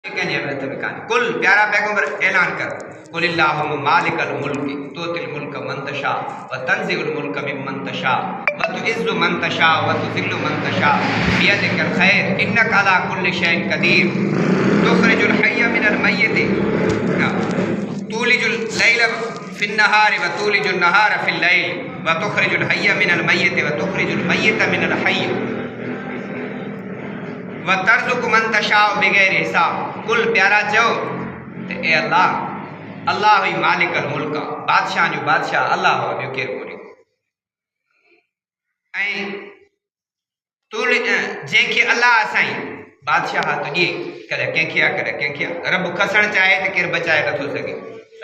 कुल प्यारा पैगंबर ऐलान कर कुलिल्लाहुम्मा मालिकल मुल्क तुतिल मुल्क मन तशा व तंज़िउल मुल्क मिम्मन तशा व तुइज़्ज़ु मन तशा व तुज़िल्लु मन तशा बियदिकल खैर इन्नका अला कुल्लि शैइन कदीर तुखरिजुल हय्य मिनल मय्यित तुलिजुल लैला फिन नहार व तुलिजुल नहार फिल लैल व तुखरिजुल हय्य मिनल मय्यित व तुखरिजुल मय्यित मिनल हय्य व तर्जुक मन तशा बगैर हिसाब। कुल प्यारा चो ते ए अल्लाह अल्लाह हुई मालिकल मुल्क बादशाह जो बादशाह अल्लाह हो ॿियो केरु कोन्हे। ऐं तू जंहिंखे अल्लाह असाई बादशाह तो ॾिए कॾहिं कंहिंखे आहे कॾहिं कंहिंखे आहे। रब खसणु चाहे त केरु बचाए नथो सघे,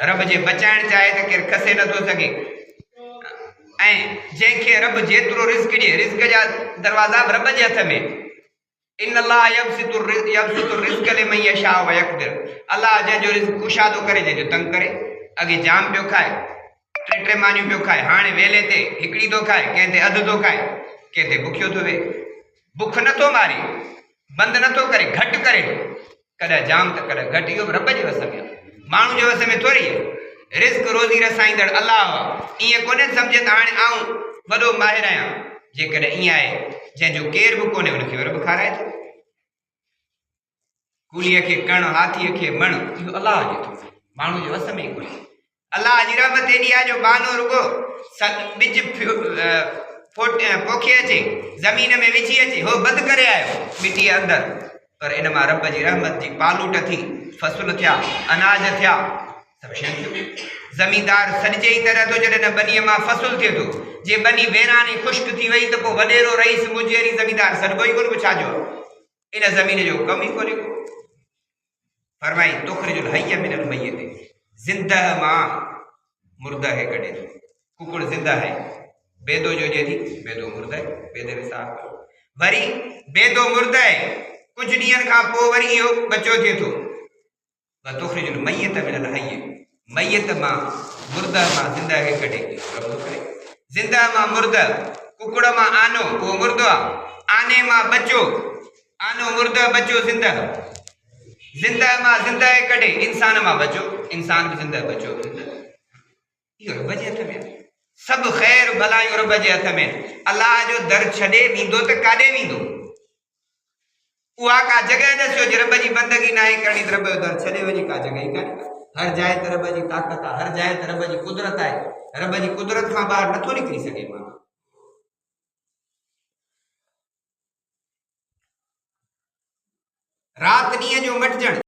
रब जे बचाइणु चाहे त केरु खसे नथो सघे। ऐं जंहिंखे रब जेतिरो रिज़्क ॾिए रिज़्क जा दरवाज़ा रब जे हथ में। इन अल्लाह यबसितु रिज़्क़ लिमन यशाअ व यक़दिर। अल्लाह जंहिंजो रिज़्क कुशादो करे जंहिंजो तंग करे। अॻे जाम पियो खाए, टे मानियूं पियो खाए, हाणे वेले ते हिकिड़ी थो खाए, कंहिं ते अधु थो खाए, कंहिं ते बुखियो थो वेहे। बुख नथो मारे, बंदि नथो करे, घटि करे, कॾहिं जाम त कॾहिं घटि। इहो रब जे वस में, माण्हू जे वस में थोरी आहे। रिज़्क रोज़ी रसाईंदड़ अल्लाह ईअं कोन्हे सम्झे त हाणे आऊं वॾो माहिर आहियां। जेकॾहिं ईअं आहे जंहिंजो केरु बि कोन्हे उनखे रब खाराए थो। कूलीअ खे कण, हाथीअ खे मण, इहो अल्लाह जे थो, माण्हू जे वस में ई कोन्हे। अल्लाह जी रहमत एॾी आहे जो बानो रुगो ॿिज पोखे अचे, ज़मीन में विझी अचे, हो बंदि करे आयो मिटीअ अंदरि, पर इन मां रब जी रहमत जी पालूट थी, फसल थिया, अनाज थिया, सभु शयूं थियूं। ज़मींदार सॼे ई तरह थो जॾहिं बनीअ मां फसल थिए थो। जे बनी वेरानी ख़ुश्क थी वई त पोइ वॾेरो रईस मुंहिंजेरी ज़मींदार सॾिबो ई कोन, छाजो इन ज़मीन जो कमु ई कोन्हे को। फरमाई तुखरिजुल हय्य मिनल मय्यित, ज़िंदा मां मुर्दा है कढे थो। कुकुड़ ज़िंदा है, बेदो जो जे थी बेदो मुर्दा है, बेदे में साफ़ करो। वरी बेदो मुर्दा है, कुछ ॾींहंनि खां पोइ वरी इहो बचो थिए थो। व तुखरिजुल मय्यित मिनल हय्य, मय्यत मां मुर्दा मां ज़िंदा है कढे रब थो करे। ज़िंदा मां मुर्दा, कुकुड़ मां आनो, उहो मुर्दो आहे, आने मां बचो, आनो मुर्दा, बचो ज़िंदा। ज़िंदा मां ज़िंदा कढे, इंसान मां बचो, इंसान बि ज़िंदा बचो। इहो रब जे हथ में, सभु ख़ैर भलायूं रब जे हथ में। अल्लाह जो दर छॾे वेंदो त काॾे वेंदो? उहा का जॻह ॾसियो जे रब जी बंदगी न आहे करणी, रब जो दर छॾे वञे, का जॻह ई कान्हे। हर जाइ ते रब जी ताक़त आहे, हर जाइ ते रब जी कुदरत आहे। रब जी कुदरत खां ॿाहिरि नथो निकिरी सघे माण्हू। राति ॾींहं जो मटिजणु